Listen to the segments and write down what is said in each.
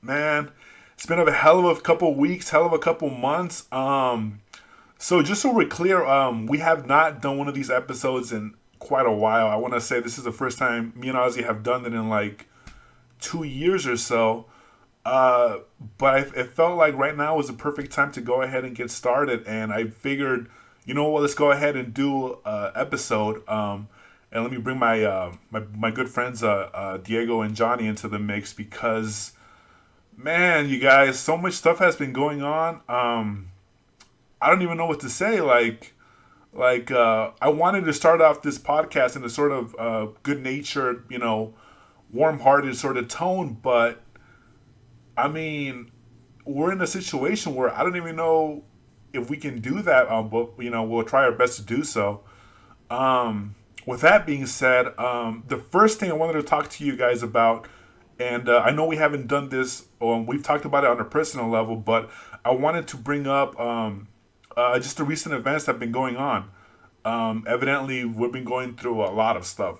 Man, it's been a hell of a couple weeks, hell of a couple months. So just so we're clear, we have not done one of these episodes in quite a while. I want to say this is the first time me and Ozzy have done it in like 2 years or so. Uh, it felt like right now was the perfect time to go ahead and get started. And I figured, you know what, let's go ahead and do an episode. And let me bring my good friends Diego and Johnny into the mix because man, you guys, so much stuff has been going on. I don't even know what to say. I wanted to start off this podcast in a sort of good natured, warm-hearted sort of tone, but I mean, we're in a situation where I don't even know if we can do that. But we'll try our best to do so. With that being said, the first thing I wanted to talk to you guys about, and I know we haven't done this, we've talked about it on a personal level, but I wanted to bring up just the recent events that have been going on. Evidently, we've been going through a lot of stuff.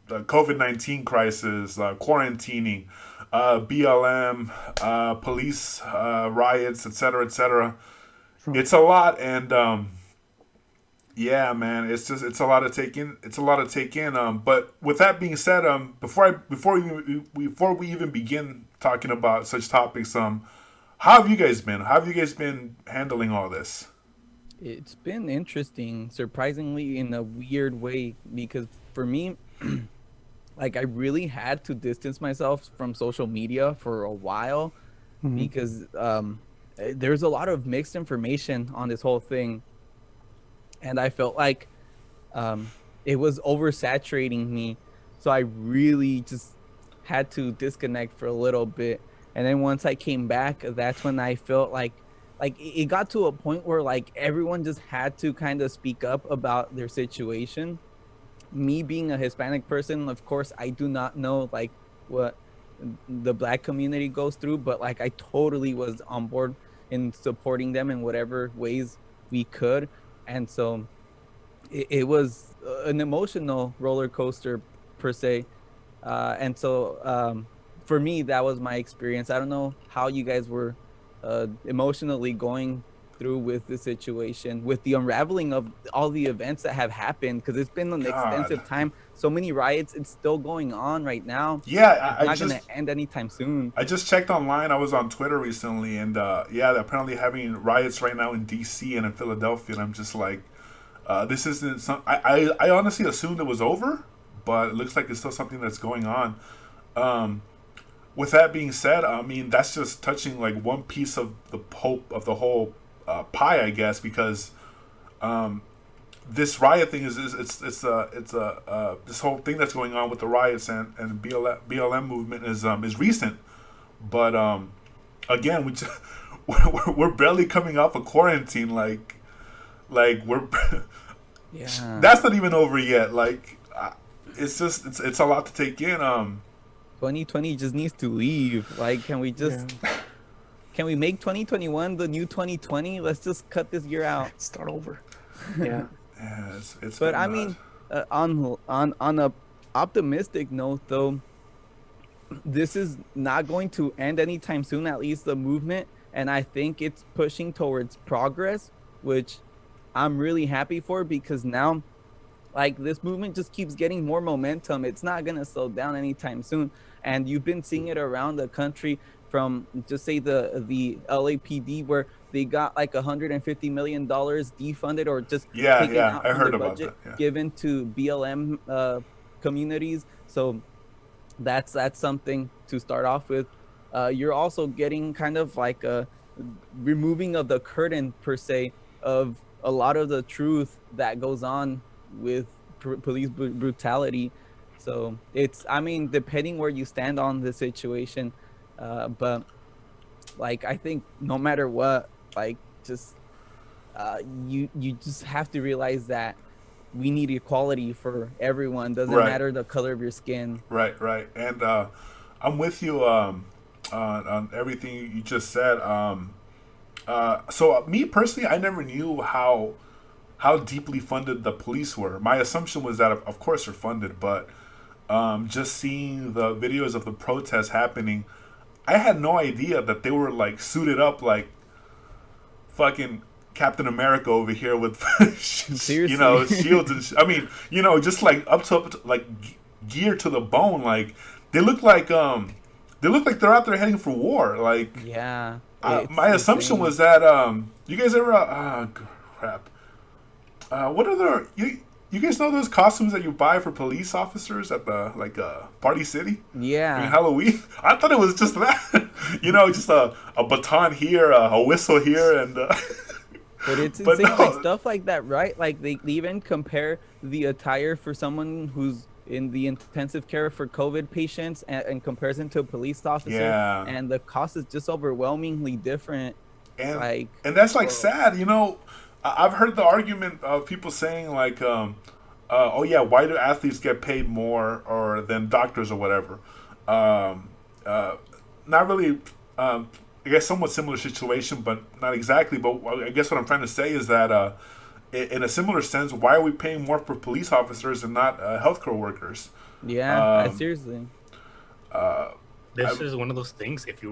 The COVID-19 crisis, quarantining, BLM, police riots, etc., etc. It's a lot, and yeah, man, it's a lot to take in. It's a lot to take in. But with that being said, before we even begin talking about such topics, how have you guys been? How have you guys been handling all this? It's been interesting, surprisingly in a weird way, because for me, like I really had to distance myself from social media for a while Hmm. because there's a lot of mixed information on this whole thing, and I felt like um, it was oversaturating me. So I really just had to disconnect for a little bit. And then once I came back, that's when I felt like it got to a point where like everyone just had to kind of speak up about their situation. Me being a Hispanic person, of course, I do not know like what the black community goes through, but like I totally was on board in supporting them in whatever ways we could. And so it was an emotional roller coaster per se. And so for me, that was my experience. I don't know how you guys were emotionally going through with the situation, with the unraveling of all the events that have happened, because it's been an God, extensive time. So many riots. It's still going on right now. yeah, It's not going to end anytime soon. I just checked online. I was on Twitter recently, and yeah, they're apparently having riots right now in D.C. and in Philadelphia. And I'm just like, this isn't some. I honestly assumed it was over, but it looks like it's still something that's going on. Um, with that being said, I mean that's just touching like one piece of the whole pie, I guess, because um, this riot thing is it's this whole thing that's going on with the riots and BLM movement is recent, but again we just, we're barely coming off a quarantine, like we're Yeah. that's not even over yet. Like it's a lot to take in. 2020 just needs to leave. Like, Yeah. can we make 2021 the new 2020? Let's just cut this year out. Start over. Yeah. Yeah, it's But been I nuts. mean, on a optimistic note, though, this is not going to end anytime soon. At least the movement, and I think it's pushing towards progress, which I'm really happy for because now, like this movement just keeps getting more momentum. It's not gonna slow down anytime soon, and you've been seeing it around the country from just say the LAPD where they got like $150 million defunded or just Yeah, taken yeah, out I from the heard about budget that. Yeah. given to BLM communities. So that's something to start off with. You're also getting kind of like a removing of the curtain per se of a lot of the truth that goes on with police brutality. So it's, I mean, depending where you stand on the situation, but like I think no matter what, like just you just have to realize that we need equality for everyone. Doesn't Right, matter the color of your skin. right, right. And I'm with you on everything you just said. Me personally, I never knew how deeply funded the police were. My assumption was that, of course, they're funded, but just seeing the videos of the protests happening, I had no idea that they were like suited up like fucking Captain America over here with Seriously. shields and I mean, just like up to like gear to the bone. Like they look like they're out there heading for war. Like Yeah. my assumption was that you guys ever crap. What other you guys know those costumes that you buy for police officers at the like Party City? Yeah. In Halloween? I thought it was just that. Just a baton here, a whistle here, and But it's But insane, no. like stuff like that, right? Like they even compare the attire for someone who's in the intensive care for COVID patients and comparison to a police officer. Yeah. And the cost is just overwhelmingly different. and Like, and that's like well, sad. I've heard the argument of people saying like, oh yeah, why do athletes get paid more or than doctors or whatever? Not really. I guess somewhat similar situation, but not exactly. But I guess what I'm trying to say is that in a similar sense, why are we paying more for police officers and not healthcare workers? yeah, Um, seriously. This is one of those things. If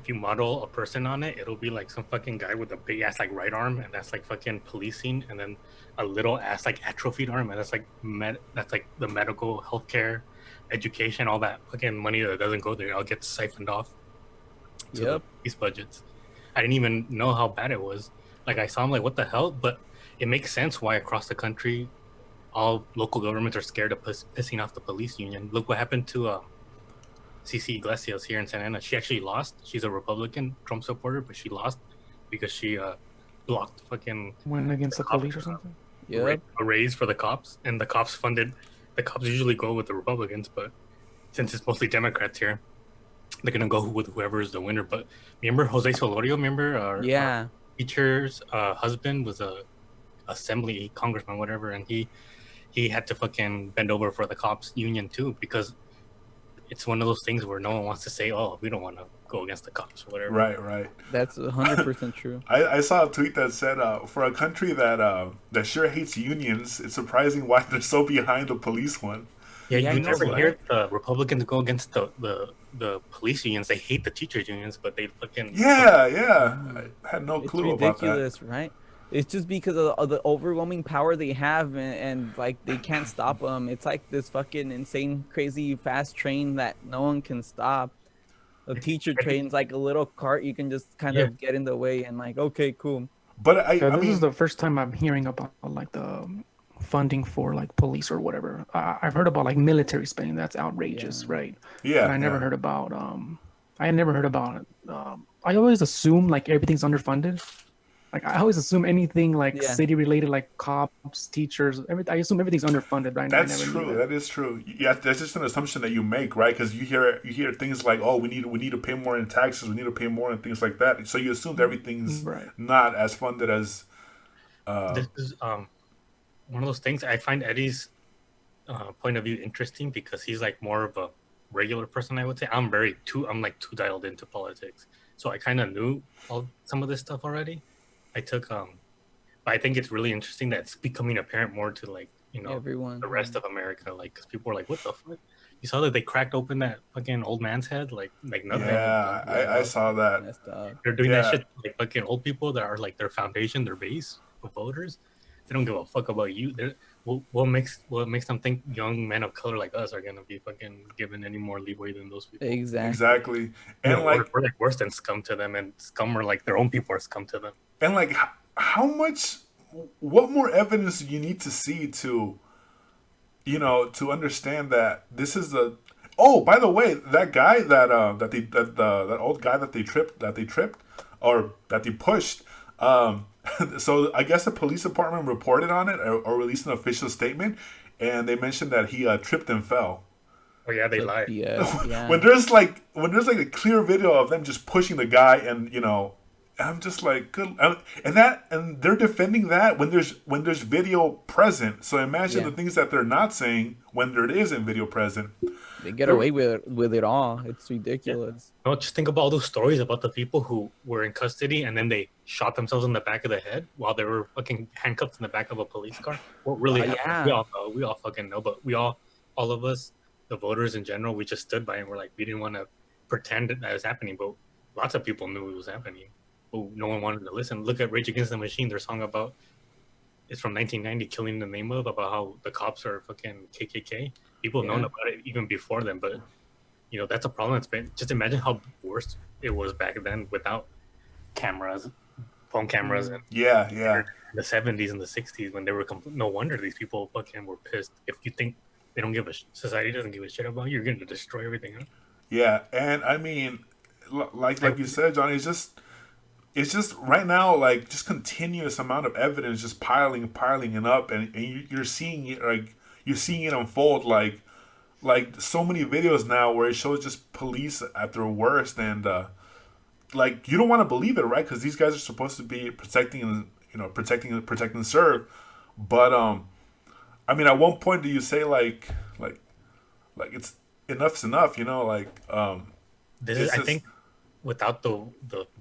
you model a person on it, it'll be like some fucking guy with a big ass like right arm, and that's like fucking policing, and then a little ass like atrophied arm, and that's like the medical healthcare, education, all that fucking money that doesn't go there, all gets siphoned off to the Yep. police budgets. I didn't even know how bad it was. Like I saw, I'm like, what the hell? But it makes sense why across the country, all local governments are scared of pissing off the police union. Look what happened to CC Iglesias here in Santa Ana. She actually lost. She's a Republican Trump supporter, but she lost because she blocked fucking Went against the police or something. Yep. a raise for the cops, and the cops usually go with the Republicans, but since it's mostly Democrats here, they're gonna go with whoever is the winner. But remember Jose Solorio? Remember our Yeah. teacher's husband was a assembly congressman, whatever, and he had to fucking bend over for the cops union too, because it's one of those things where no one wants to say, oh, we don't want to go against the cops or whatever. Right. That's 100% true. I saw a tweet that said, for a country that sure hates unions, it's surprising why they're so behind the police one. Yeah, Yeah, I you know, never right? hear the Republicans go against the police unions. They hate the teachers unions, but they fucking Yeah. I had no It's clue about that. ridiculous, right? It's just because of the overwhelming power they have, and like they can't stop them. It's like this fucking insane, crazy, fast train that no one can stop. The teacher train's like a little cart you can just kind Yeah. of get in the way and like, okay, cool. But So I this mean, is the first time I'm hearing about like the funding for like police or whatever. I've heard about like military spending. That's outrageous, Yeah. right? yeah. But I never heard about I had never heard about I always assume like everything's underfunded. Like I always assume anything like Yeah. city related, like cops, teachers, I assume everything's underfunded right now. That's true. That is true. Yeah, that's just an assumption that you make, right? Because you hear things like, "Oh, we need to pay more in taxes. We need to pay more in things like that." So you assume that everything's Right. not as funded as. this is one of those things. I find Eddie's point of view interesting because he's like more of a regular person, I would say. I'm like too dialed into politics, so I kind of knew some of this stuff already. I took but I think it's really interesting that it's becoming apparent more to like Everyone. the rest of America, like because people are like, what the fuck? You saw that they cracked open that fucking old man's head like nothing. Yeah, I saw that. Messed up. They're doing Yeah. that shit to, like fucking old people that are like their foundation, their base of voters. They don't give a fuck about you. What makes them think young men of color like us are gonna be fucking given any more leeway than those people? Exactly. And like we're like worse than scum to them, and scum are like their own people are scum to them. and like how much, what more evidence do you need to see to, to understand that this is a. Oh, by the way, that guy that old guy that they tripped or that they pushed. So I guess the police department reported on it or released an official statement, and they mentioned that he tripped and fell. Oh yeah, they lie. Yeah. When there's like a clear video of them just pushing the guy, and I'm just like, good, and they're defending that when there's video present. So imagine Yeah. the things that they're not saying when there isn't video present. They get away with it all. It's ridiculous. No, just think about all those stories about the people who were in custody and then they shot themselves in the back of the head while they were fucking handcuffed in the back of a police car. What really happened? yeah. We all know. We all fucking know. But all of us the voters in general, we just stood by and we're like, we didn't want to pretend that was happening, but lots of people knew it was happening. But no one wanted to listen. Look at Rage Against the Machine. Their song about it's from 1990, "Killing in the Name of," about how the cops are fucking KKK. People known about it even before then, but you know that's a problem. It's been just imagine how worse it was back then without cameras, phone cameras, and Yeah. the 70s and the 60s when they were no wonder these people fucking were pissed. If you think they don't give a society doesn't give a shit about you, you're going to destroy everything. Huh? Yeah, and I mean, like you said, Johnny, it's just right now like just continuous amount of evidence just piling it up, and you're seeing it like you're seeing it unfold like so many videos now where it shows just police at their worst, and like you don't want to believe it, right? Because these guys are supposed to be protecting and serve, but I mean, at one point do you say like it's enough's enough, you know, like I think without the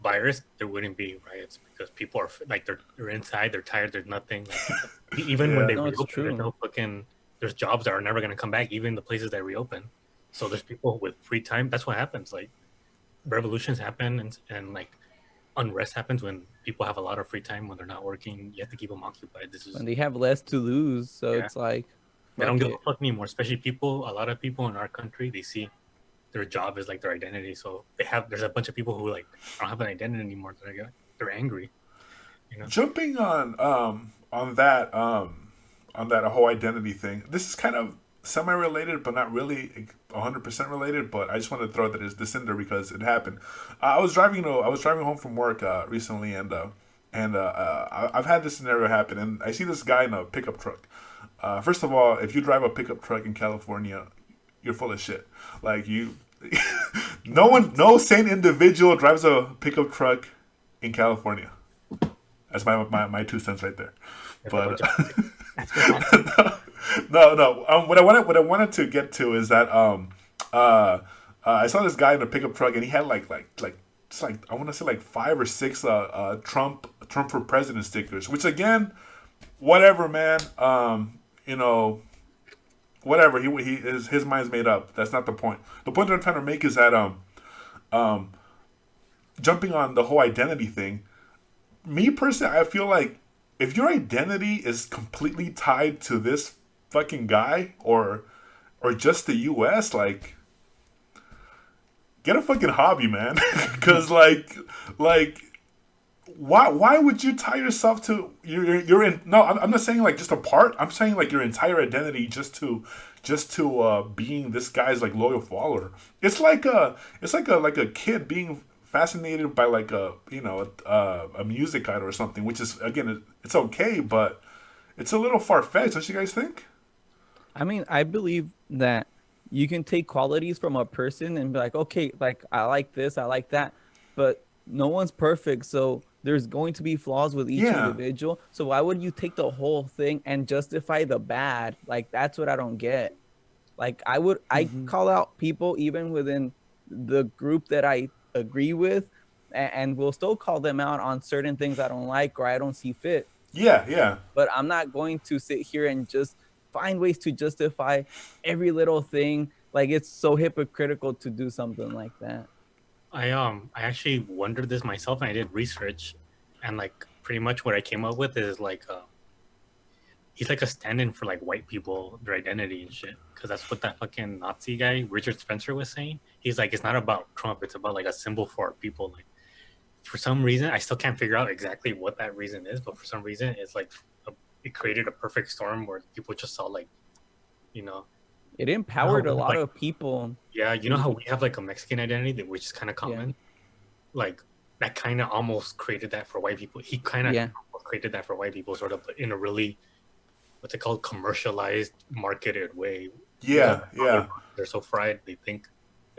virus there wouldn't be riots because people are like they're inside, they're tired, there's nothing like, even when they reopen, there's jobs that are never going to come back, even the places that reopen. So there's people with free time. That's what happens. Like revolutions happen and like unrest happens when people have a lot of free time when they're not working. You have to keep them occupied. This is when they have less to lose, so it's like they don't give a fuck anymore. Especially a lot of people in our country, they see their job is like their identity. So there's a bunch of people who like don't have an identity anymore. They're angry. You know? Jumping on that whole identity thing. This is kind of semi-related, but not really 100% related. But I just wanted to throw this in there because it happened. I was driving home from work recently, and I've had this scenario happen. And I see this guy in a pickup truck. First of all, if you drive a pickup truck in California, you're full of shit. Like no sane individual drives a pickup truck in California. That's my 2 cents right there. But no. What I wanted to get to is that I saw this guy in a pickup truck, and he had like I want to say like 5 or 6 Trump for president stickers. Which again, whatever, man. You know, whatever. His mind's made up. That's not the point. The point that I'm trying to make is that jumping on the whole identity thing. Me personally, I feel like if your identity is completely tied to this fucking guy or just the U.S., like, get a fucking hobby, man. Because like, why would you tie yourself to you're in? No, I'm not saying like just a part. I'm saying like your entire identity just to being this guy's like loyal follower. It's like a kid being fascinated by like a music idol or something, which is again it's okay, but it's a little far-fetched, don't you guys think? I mean, I believe that you can take qualities from a person and be like, okay, like I like this, I like that, but no one's perfect, so there's going to be flaws with each individual. So why would you take the whole thing and justify the bad? Like that's what I don't get. Like I call out people even within the group that I agree with, and we'll still call them out on certain things I don't like or I don't see fit. Yeah. But I'm not going to sit here and just find ways to justify every little thing. Like it's so hypocritical to do something like that. I actually wondered this myself, and I did research, and like pretty much what I came up with is like he's like a stand-in for like white people, their identity and shit. Because that's what that fucking Nazi guy Richard Spencer was saying. He's like, it's not about Trump, it's about like a symbol for our people. Like for some reason, I still can't figure out exactly what that reason is, but for some reason, it's like it created a perfect storm where people just saw like, you know, it empowered a lot of people. Yeah, you know how we have like a Mexican identity, which is kind of common. Yeah. Like that kind of almost created that for white people. He kind of created that for white people, sort of in a really, what's it called, commercialized, marketed way. Yeah. They're so fried. They think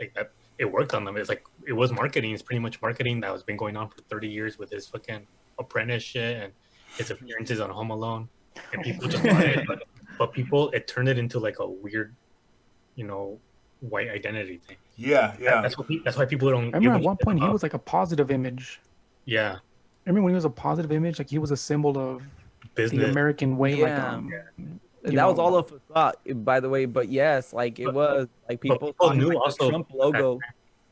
like that it worked on them. It's like it was marketing. It's pretty much marketing that has been going on for 30 years with his fucking Apprentice shit and his appearances on Home Alone, and people just bought it. But people, it turned it into like a weird, you know, white identity thing. Yeah. That's why people don't. I remember at one point he was like a positive image. Yeah. I remember when he was a positive image, like he was a symbol of business, the American way. Yeah. That was all of a thought, by the way. But yes, like it was like people people thought knew like the also Trump logo.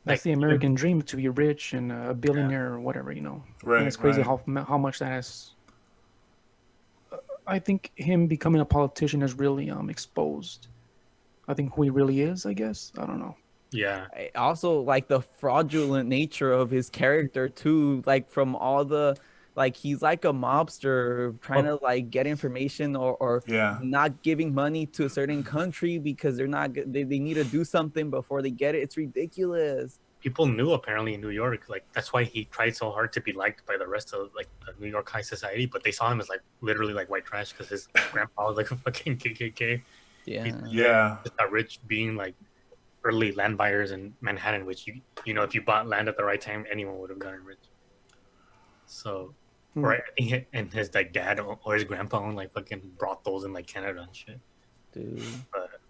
That's the American dream, to be rich and a billionaire or whatever, And Right, it's crazy right. how much that has. I think him becoming a politician has really exposed. I think who he really is. I guess I don't know. Yeah. Also like the fraudulent nature of his character too, like from all the like he's like a mobster trying to like get information or Yeah. not giving money to a certain country because they need to do something before they get it. It's ridiculous. People knew apparently in New York, like that's why he tried so hard to be liked by the rest of like the New York high society, but they saw him as like literally like white trash because his grandpa was like a fucking KKK. Yeah. Yeah. Just got rich being like early land buyers in Manhattan, which if you bought land at the right time, anyone would have gotten rich. So, or I think and his like dad or his grandpa owned like fucking brothels in like Canada and shit. Dude. But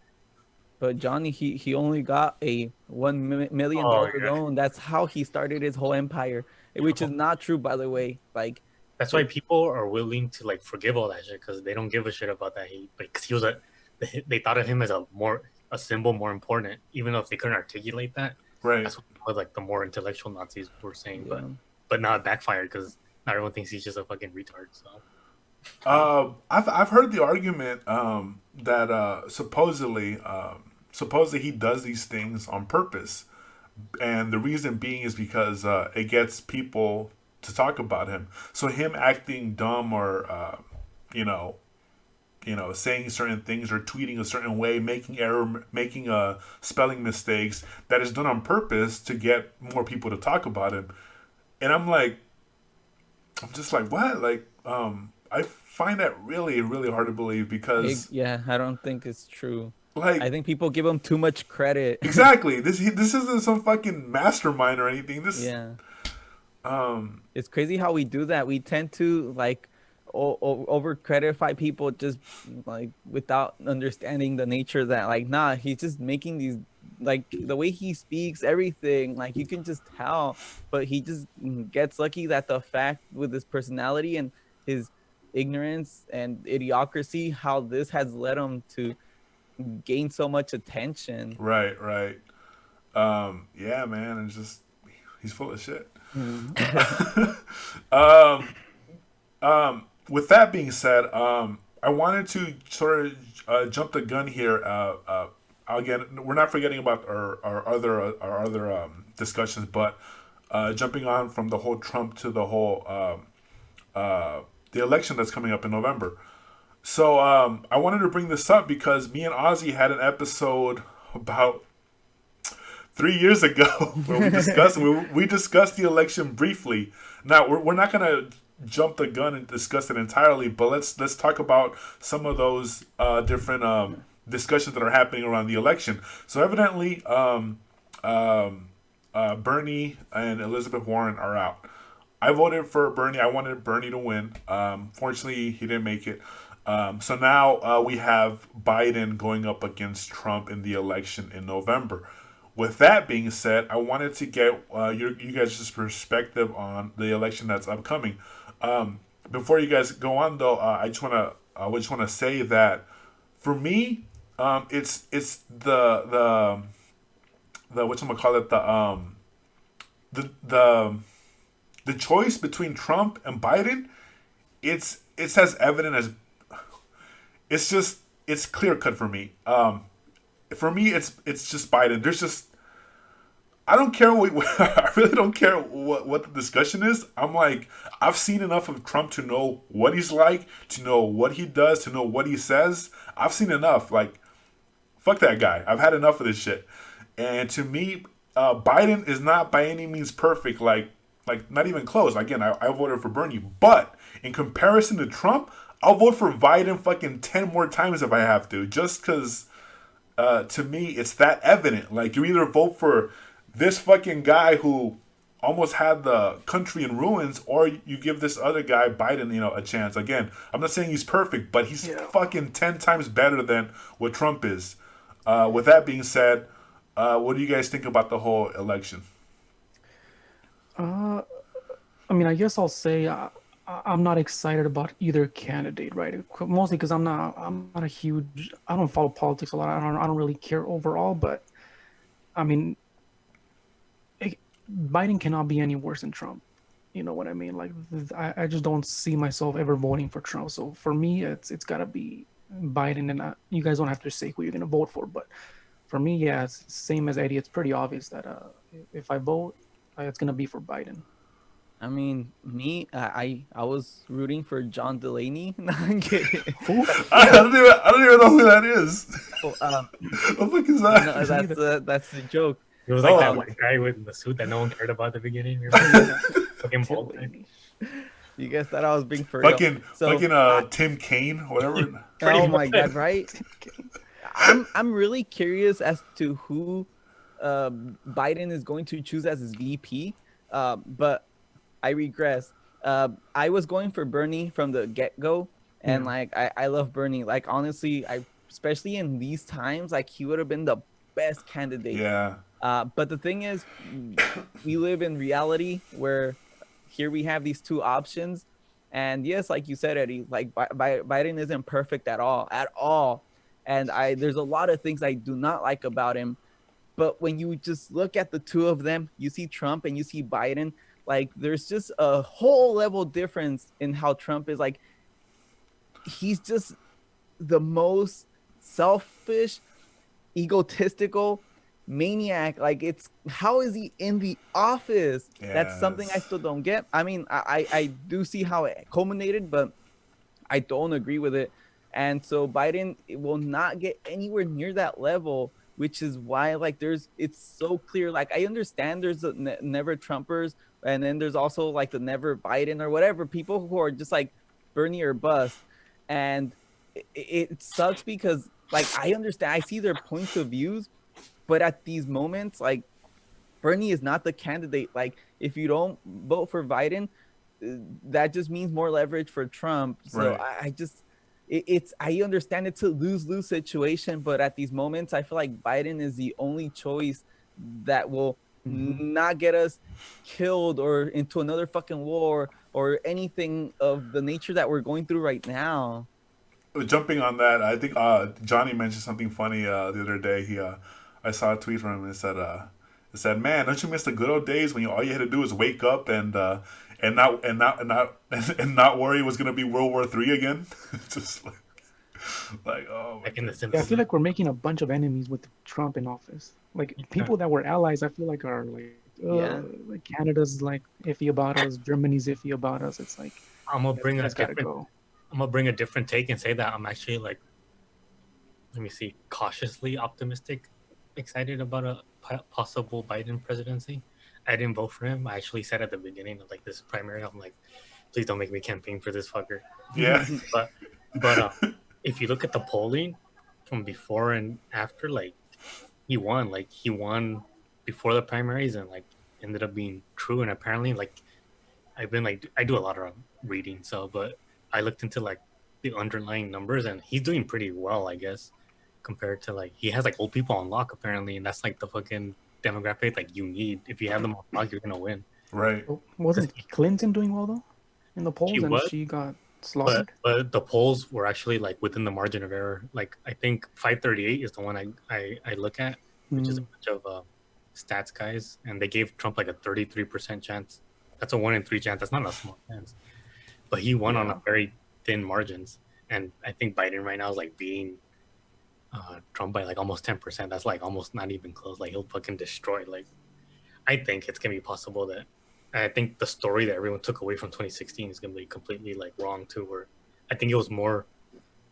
But Johnny, he only got a $1 million loan. That's how he started his whole empire, which is not true, by the way. Like that's why people are willing to like forgive all that shit because they don't give a shit about that. Because he was they thought of him as a symbol more important, even though if they couldn't articulate that. Right. That's what like the more intellectual Nazis were saying, Yeah. but now it backfired because not everyone thinks he's just a fucking retard. So. I've heard the argument that supposedly he does these things on purpose, and the reason being is because it gets people to talk about him. So him acting dumb or saying certain things or tweeting a certain way, making spelling mistakes, that is done on purpose to get more people to talk about him. And I'm just like, what? Like, I find that really, really hard to believe because I don't think it's true. like I think people give him too much credit. exactly this isn't some fucking mastermind or anything. It's crazy how we do that. We tend to like over credify people just like without understanding the nature that like he's just making these like the way he speaks everything like you can just tell, but he just gets lucky that the fact with his personality and his ignorance and idiocracy how this has led him to gain so much attention. Right. Yeah, man, it's just he's full of shit. With that being said, I wanted to sort of jump the gun here. Again, we're not forgetting about our other discussions, but jumping on from the whole Trump to the whole the election that's coming up in November. So I wanted to bring this up because me and Ozzy had an episode about 3 years ago where we discussed the election briefly. Now we're not gonna jump the gun and discuss it entirely, but let's talk about some of those different discussions that are happening around the election. So evidently, Bernie and Elizabeth Warren are out. I voted for Bernie. I wanted Bernie to win. Fortunately, he didn't make it. So now we have Biden going up against Trump in the election in November. With that being said, I wanted to get you guys' perspective on the election that's upcoming. Before you guys go on, though, I just want to say that for me, it's the whatchamacallit, the choice between Trump and Biden. It's as evident as it's clear cut for me. For me, it's just Biden. I don't care I really don't care what the discussion is. I'm like, I've seen enough of Trump to know what he's like, to know what he does, to know what he says. I've seen enough. Like, fuck that guy. I've had enough of this shit. And to me, Biden is not by any means perfect. Like not even close. Again, I voted for Bernie, but in comparison to Trump, I'll vote for Biden fucking 10 more times if I have to, just because to me it's that evident. Like, you either vote for this fucking guy who almost had the country in ruins, or you give this other guy, Biden, a chance. Again, I'm not saying he's perfect, but he's fucking 10 times better than what Trump is. With that being said, what do you guys think about the whole election? I mean, I guess I'll say I'm not excited about either candidate, right? Mostly because I'm not a huge. I don't follow politics a lot. I don't really care overall. But I mean, it, Biden cannot be any worse than Trump. You know what I mean? Like I just don't see myself ever voting for Trump. So for me, it's gotta be Biden. And you guys don't have to say who you're gonna vote for. But for me, yeah, it's same as Eddie. It's pretty obvious that if I vote, it's gonna be for Biden. I mean, me, I was rooting for John Delaney. No, I'm kidding. I don't even know who that is. Oh, What the fuck is no, that? that's the joke. It was like that Oh. white guy with the suit that no one cared about at the beginning. Remember? Fucking bald guy. You guys thought I was being for real. Fucking Tim Kaine, whatever. Oh my god, right? I'm really curious as to who Biden is going to choose as his VP. But I regress. I was going for Bernie from the get-go, and like I love Bernie. Like honestly, especially in these times, like he would have been the best candidate. Yeah. But the thing is, we live in reality where here we have these two options, and yes, like you said, Eddie, like Biden isn't perfect at all, and there's a lot of things I do not like about him. But when you just look at the two of them, you see Trump and you see Biden. Like there's just a whole level difference in how Trump is. Like he's just the most selfish, egotistical maniac. Like it's how is he in the office? That's something I still don't get. I mean, I do see how it culminated, but I don't agree with it. And so Biden will not get anywhere near that level, which is why like it's so clear. Like I understand there's the never Trumpers, and then there's also like the never Biden or whatever, people who are just like Bernie or bust. And it sucks because like I understand, I see their points of views, but at these moments, like Bernie is not the candidate. Like if you don't vote for Biden, that just means more leverage for Trump. So Right. I understand it's a lose-lose situation, but at these moments, I feel like Biden is the only choice that will not get us killed or into another fucking war or anything of the nature that we're going through right now. Jumping on that, I think Johnny mentioned something funny the other day. I saw a tweet from him and it said, "Man, don't you miss the good old days when all you had to do was wake up and not worry it was gonna be World War III again?" Just like oh my Like in the Yeah, I Simpsons. feel like we're making a bunch of enemies with Trump in office. Like people that were allies, I feel like are like Canada's like iffy about us, Germany's iffy about us. It's like I'm gonna bring a that's gotta different. go. I'm gonna bring a different take and say that I'm actually like, let me see, cautiously optimistic, excited about a possible Biden presidency. I didn't vote for him. I actually said at the beginning of like this primary, I'm like, please don't make me campaign for this fucker. yeah. But if you look at the polling from before and after, like he won. Like he won before the primaries and like ended up being true. And apparently, like I've been like I do a lot of reading, so but I looked into like the underlying numbers and he's doing pretty well, I guess, compared to like he has like old people on lock apparently, and that's like the fucking demographic like you need. If you have them on lock, you're gonna win. Right. Wasn't Clinton doing well though in the polls, She and was, she got slaughtered? but the polls were actually like within the margin of error. Like I think 538 is the one I look at, which is a bunch of stats guys, and they gave Trump like a 33% chance. That's a 1 in 3 chance. That's not a small chance. But he won on a very thin margins, and I think Biden right now is like beating Trump by like almost 10%. That's like almost not even close. Like he'll fucking destroy. Like I think it's gonna be possible that. I think the story that everyone took away from 2016 is gonna be completely like wrong too. Where I think it was more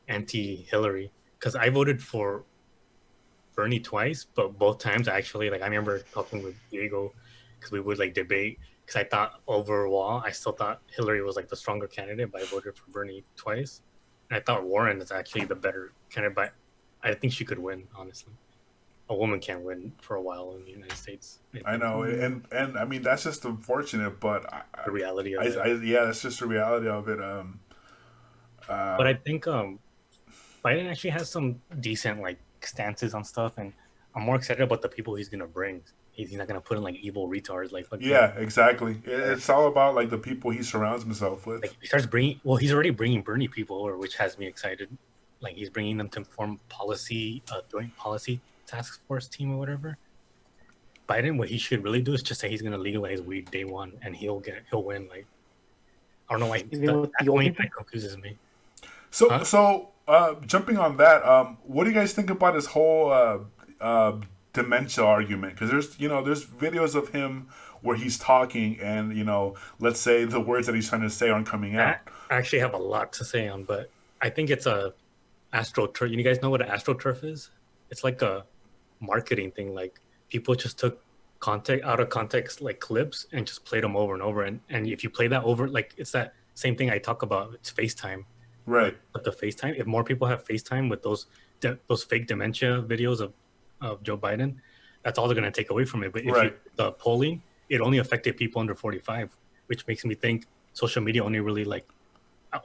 anti-Hillary because I voted for Bernie twice, but both times actually like I remember talking with Diego because we would like debate because I thought overall I still thought Hillary was like the stronger candidate, but I voted for Bernie twice, and I thought Warren is actually the better candidate, but I think she could win honestly. A woman can't win for a while in the United States. I know, and I mean that's just unfortunate, but The reality of it. yeah, that's just the reality of it. But I think Biden actually has some decent like stances on stuff, and I'm more excited about the people he's gonna bring. He's not gonna put in like evil retards like fucking, Yeah, exactly. It's all about like the people he surrounds himself with. like he starts bringing. Well, he's already bringing Bernie people over, which has me excited. Like he's bringing them to form policy, joint policy task force team or whatever. Biden, what he should really do is just say he's gonna legalize weed day one, and he'll win. Like I don't know why that point confuses me. So jumping on that, what do you guys think about his whole dementia argument? Because there's videos of him where he's talking, and let's say the words that he's trying to say aren't coming out. I actually have a lot to say on, but I think it's a astroturf. You guys know what an astroturf is? It's like a marketing thing. Like people just took out of context like clips and just played them over and over. And if you play that over, like it's that same thing I talk about. It's FaceTime. Right. But the FaceTime, if more people have FaceTime with those fake dementia videos of Joe Biden, that's all they're going to take away from it. But if the polling, it only affected people under 45, which makes me think social media only really like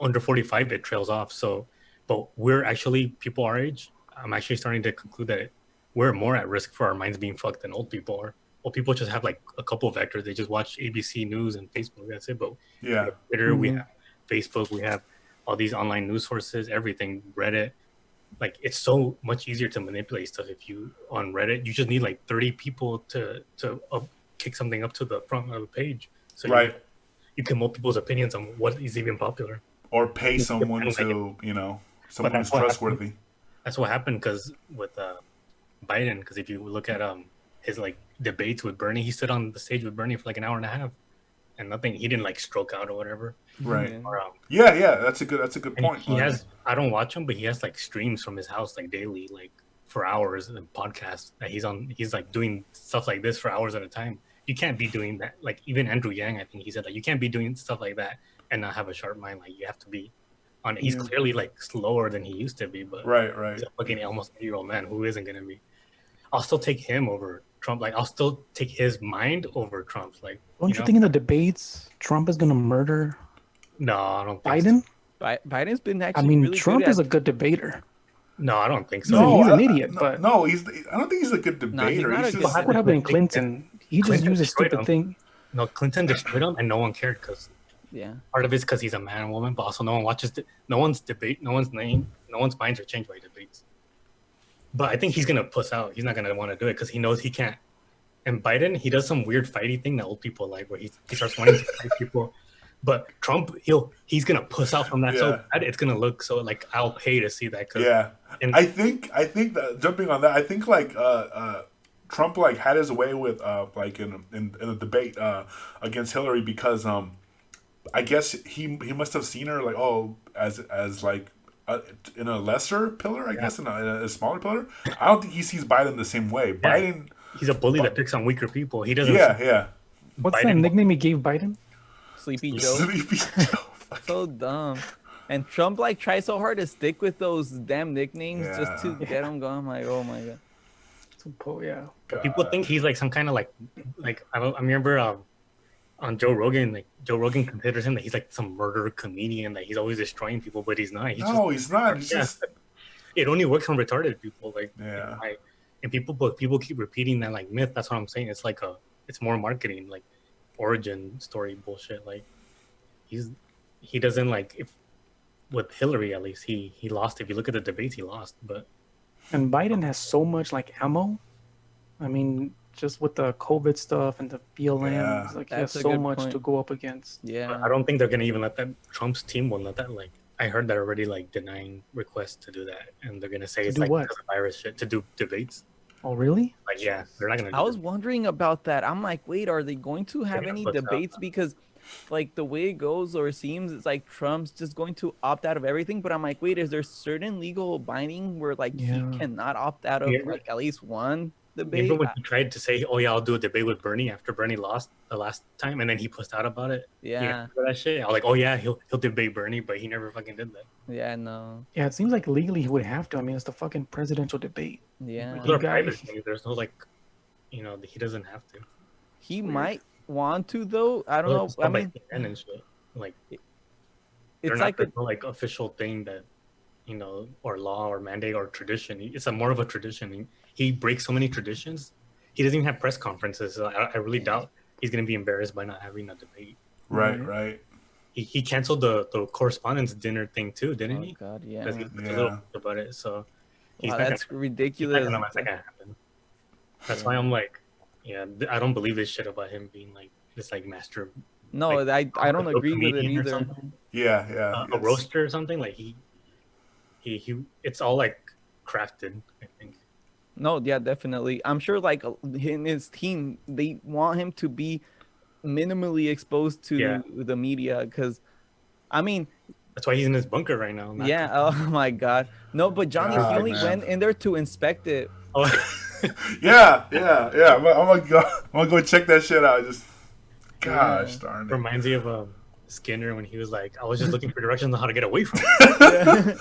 under 45, it trails off. So, but we're actually, people our age, I'm actually starting to conclude that we're more at risk for our minds being fucked than old people are. Old people just have like a couple of vectors. They just watch ABC News and Facebook. That's it. But we have Twitter, we have Facebook, we have all these online news sources, everything, Reddit. Like it's so much easier to manipulate stuff. If you on Reddit, you just need like 30 people to kick something up to the front of the page. So you can mold people's opinions on what is even popular. Or pay someone to, someone who's trustworthy. That's what happened because with Biden, because if you look at his like debates with Bernie, he stood on the stage with Bernie for like an hour and a half, and nothing. He didn't like stroke out or whatever. Right. Or, that's a good point. He has. I don't watch him, but he has like streams from his house like daily, like for hours, and podcasts that he's on. He's like doing stuff like this for hours at a time. You can't be doing that. Like even Andrew Yang, I think he said like you can't be doing stuff like that and not have a sharp mind. Like you have to be on. He's clearly like slower than he used to be, but he's a fucking almost 80-year-old man who isn't gonna be. I'll still take him over Trump. Like I'll still take his mind over Trump's. Like don't you think in the debates Trump is gonna murder? No, I don't think Biden. So. Biden's been actually. Really Trump is a good debater. No, I don't think so. No, he's an idiot. But I don't think he's a good debater. What happened in Clinton? He just used a stupid thing. No, Clinton destroyed him, and no one cared because part of it's because he's a man and woman, but also no one watches. No one's debate. No one's minds are changed by debates. But I think he's gonna puss out. He's not gonna want to do it because he knows he can't. And Biden, he does some weird fighty thing that old people like, where he starts wanting to fight people. But Trump, he's gonna puss out from that. So bad, it's gonna look so like I'll pay to see that. And I think that jumping on that, I think like Trump like had his way with like in a debate against Hillary because I guess he must have seen her like as like in a lesser pillar, I guess in a smaller pillar. I don't think he sees Biden the same way. Biden, he's a bully that picks on weaker people. He doesn't. What's that nickname he gave Biden? Sleepy Joe. So dumb. And Trump like tries so hard to stick with those damn nicknames just to get him going. I'm like, oh my god. People think he's like some kind of like I remember on Joe Rogan, like Joe Rogan considers him that he's like some murderer comedian, that he's always destroying people, but he's not. He's not. He's just. It only works on retarded people, and people keep repeating that like myth. That's what I'm saying. It's like it's more marketing, like origin story bullshit. Like he doesn't like if with Hillary at least he lost. If you look at the debates, he lost, but. And Biden has so much like ammo. I mean, just with the COVID stuff and the BLM, like he has so much to go up against. Yeah, I don't think they're gonna even let that. Trump's team will let that. Like I heard that already, like denying requests to do that, and they're gonna say it's like because of virus shit to do debates. Oh really? Like they're not gonna. I was wondering about that. I'm like, wait, are they going to have any debates? Because like the way it goes or seems, it's like Trump's just going to opt out of everything. But I'm like, wait, is there certain legal binding where like he cannot opt out of like at least one debate? Remember when he tried to say, "Oh yeah, I'll do a debate with Bernie" after Bernie lost the last time, and then he pussed out about it? Yeah, that shit. I was like, "Oh yeah, he'll debate Bernie," but he never fucking did that. Yeah, no. Yeah, it seems like legally he would have to. I mean, it's the fucking presidential debate. Yeah, there's no like, he doesn't have to. He might want to though. I don't know. I mean, and shit. Like it's like no like official thing that or law or mandate or tradition. It's more of a tradition. He breaks so many traditions. he doesn't even have press conferences. So I really doubt he's gonna be embarrassed by not having a debate. Right. He canceled the correspondence dinner thing too, didn't he? God, yeah. Because he was a little about it. So he's Wow, not that's gonna, ridiculous. he's not gonna let that happen. That's why I'm like, yeah, I don't believe this shit about him being like this like master. No, like, I don't agree with it comedian or either. something. Yeah. A roaster or something. Like he it's all like crafted, I think. No, yeah, definitely. I'm sure like in his team, they want him to be minimally exposed to the media because, I mean, that's why he's in his bunker right now. Yeah. Oh my God. No, but Johnny, he only man. went in there to inspect it. Oh. yeah. I'm gonna go check that shit out. Just, gosh darn it. Reminds me of Skinner when he was like, I was just looking for directions on how to get away from it.